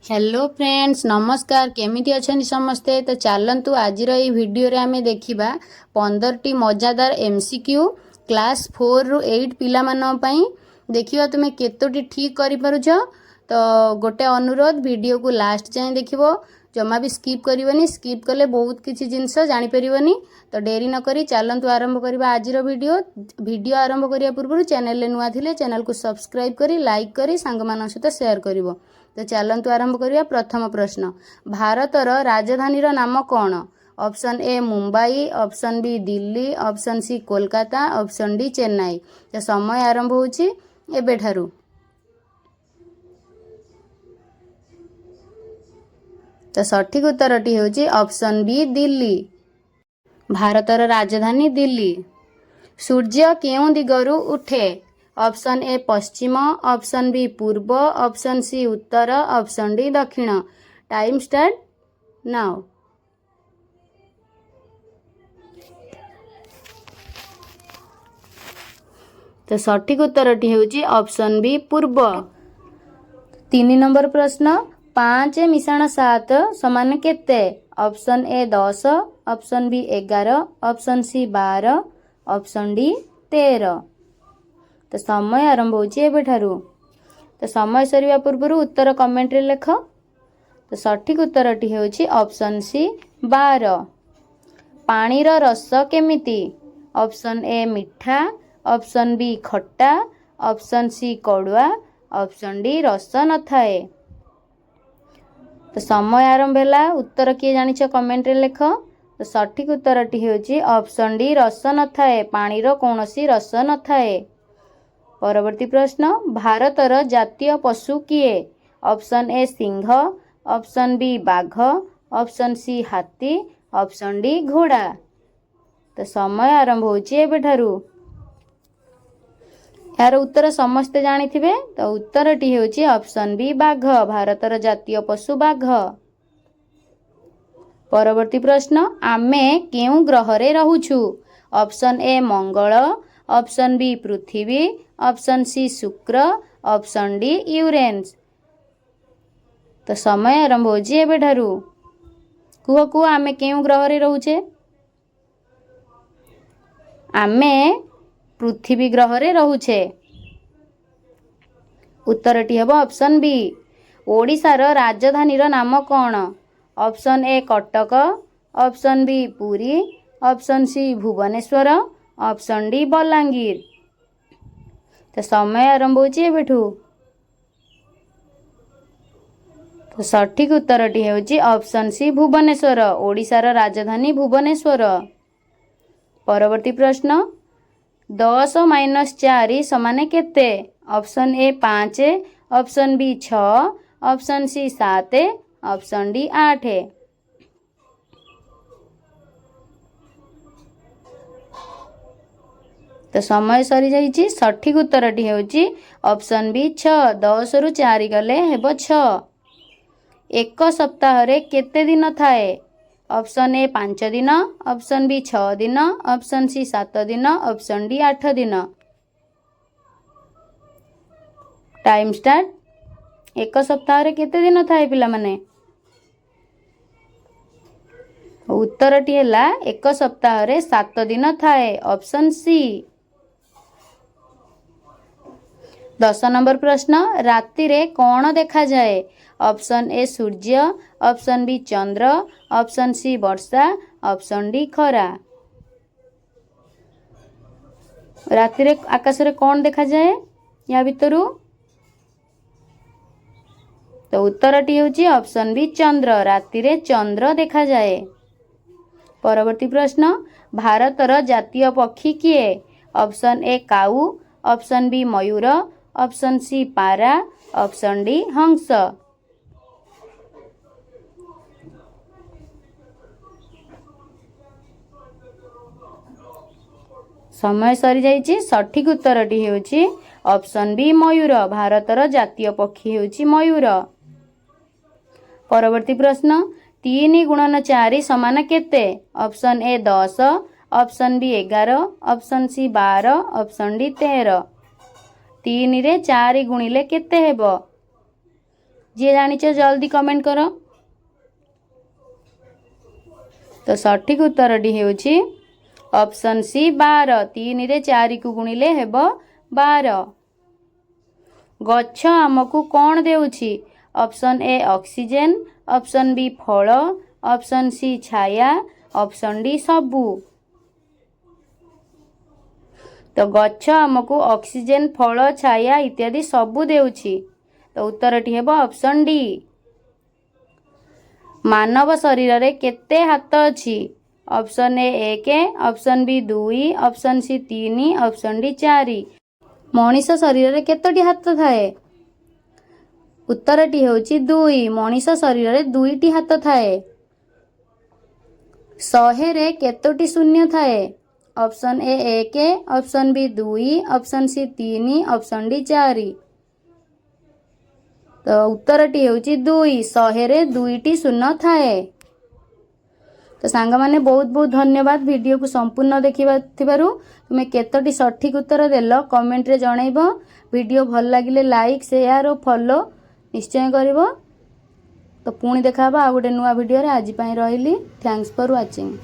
Hello friends नमस्कार केमिति अछनी समस्ते। तो चलतु आज भिडियो रे आमे देखिबा 15टी मजादार एमसीक्यू क्लास 4 रु 8 पिला मानन पई। देखिबा तुमे केतोटी ठीक करि परुछ। तो गोटे अनुरोध वीडियो को लास्ट जाए देखिबो, जमा भी स्किप करिवनी। स्किप कले बहुत किछि जिंस जानि परिवनी। तो डेरी न करी चलतु आरंभ करबा आज वीडियो आरंभ करिया पूर्व चैनल ले नुआ थिले चैनल को सब्सक्राइब करी लाइक करी संग मान सहित शेयर करिवो। तो चलतु आरंभ करिया। प्रथम प्रश्न, भारतर राजधानी नाम कौन? Option A Mumbai, option B Delhi, option C Kolkata, option D Chennai. तो समय आरंभ होछि एबेठारु। तो सठिक उत्तरटी होछि ऑप्शन बी दिल्ली। भारतर राजधानी दिल्ली। सूर्य केउं दिगरु उठे? ऑप्शन ए पश्चिम, ऑप्शन बी पूर्व, ऑप्शन सी उत्तर, ऑप्शन डी दक्षिण। Time start now. तो सठिक उत्तरटी होछि ऑप्शन बी पूर्व। 3 नंबर प्रश्न, 5 मिशाण 7 समान केते? Option A 10, option B 11, option C 12, option D 13। तो समय आरंभ होछि एबेठारु। तो समय सरिवा पूर्व उत्तर कमेंट रे लेख। तो सठिक उत्तरटी होछि ऑप्शन सी 12। पानीर रस केमिति? ऑप्शन ए मिठा, ऑप्शन बी खट्टा, ऑप्शन सी कड़ुआ, ऑप्शन डी रस न थाए। तो समय आरंभ होला। उत्तर किए जानिछ कमेंट रे लेख। तो सठिक उत्तरटी होछि ऑप्शन डी रस न थाए। पानीर कोनोसी रस न थाए। परवर्ती प्रश्न, भारतर जातीय पशु किए? ऑप्शन ए सिंह, ऑप्शन बी बाघ, ऑप्शन सी हाथी, ऑप्शन डी घोड़ा। तो समय आरंभ होछि एबेठारु। यार उत्तर समस्ते जानिथिबे। तो उत्तरटी होछि ऑप्शन बी बाघ। भारतर जातीय पशु बाघ। परवर्ती प्रश्न, आमे केउं ग्रह रे रहुछु? ऑप्शन ए मंगल, ऑप्शन बी पृथ्वी, ऑप्शन सी शुक्र, ऑप्शन डी यूरेनस। तो समय आरंभ होछि एबेठारु। कुह कुह आमे केउं ग्रह रे रहुछे? आमे पृथ्वी ग्रह रे रहुछे। उत्तरटी हेबो ऑप्शन बी। ओडिशार राजधानी नाम कौन? Option A Cuttack, option B Puri, option C Bhubaneswar, option D Balangir. तो समय आरंभ होछि एबेठु। तो सठिक उत्तरटी हेउछि ऑप्शन सी भुवनेश्वर। ओडिशार राजधानी भुवनेश्वर। परवर्ती प्रश्न, 10 - 4 समान केते? Option A 5, option B 6, option C 7, option D 8। तो समय सरी जाइछि। सठिक उत्तरटी हेउछि ऑप्शन बी 6। 10 रु 4 गले हेबो 6। एक सप्ताह रे केते दिन थाए? ऑप्शन ए 5 दिन, ऑप्शन बी 6 दिन, ऑप्शन सी 7 दिन, ऑप्शन डी 8 दिन। Time start. एक सप्ताह रे केते दिन थाए पिला माने? उत्तरटी हैला एक सप्ताह रे 7 दिन थाए। Option C. 10 नंबर प्रश्न, राति रे कौन देखा जाए? ऑप्शन ए सूर्य, ऑप्शन बी चंद्र, ऑप्शन सी वर्षा, ऑप्शन डी खरा। राति रे आकाश रे कौन देखा जाए या भितरु? तो उत्तरटी होछि ऑप्शन बी चंद्र। राति रे चंद्र देखा जाए। परवर्ती प्रश्न, भारतर जातीय पक्षी किए? ऑप्शन ए काऊ, ऑप्शन बी मयूर, ऑप्शन सी पारा, ऑप्शन डी हंस। समय सरी जाइछि। सठिक उत्तरटी हेउछि ऑप्शन बी मयूर। भारतर जातीय पक्षी हेउछि मयूर। परवर्ती प्रश्न, 3 × 4 समान केते? Option A 10, option B 11, option C 12, option D 13। 3 रे 4 गुणिले केते हेबो? जी जानिच जल्दी कमेंट कर। तो सठिक उत्तरटी हेउछि ऑप्शन सी 12। 3 रे 4 को गुणिले हेबो 12। गच्छ आमको कौन देउछि? Option A oxygen, option B फल, ऑप्शन सी छाया, ऑप्शन डी सबू। तो गच्छ आमको ऑक्सीजन, फल, छाया इत्यादि सबू देउछि। तो उत्तरटी हेबो ऑप्शन डी। मानव शरीर रे केते हाथ अछि? Option A 1, option B 2, option C 3, option D 4। मनीष शरीर रे केतोटी हाथ थाए? उत्तरटी हेउछि 2। मनीष शरीर रे 2टी हाथ थाए। 100 रे केतोटी शून्य थाए? Option A 1, option B 2, option C 3, option D 4। तो उत्तरटी हेउछि 2। 100 रे 2टी शून्य थाए। तो सांग माने बहुत बहुत धन्यवाद वीडियो को संपूर्ण देखिबा थिबारु। तुमे केतोटी सठिक उत्तर देलो कमेंट रे जणाइबो। वीडियो भल लागिले लाइक शेयर और फॉलो निश्चय करिवो। तो पुणी देखाबा आ गोटे नुआ वीडियो रे। आज पई रहिली। Thanks for watching.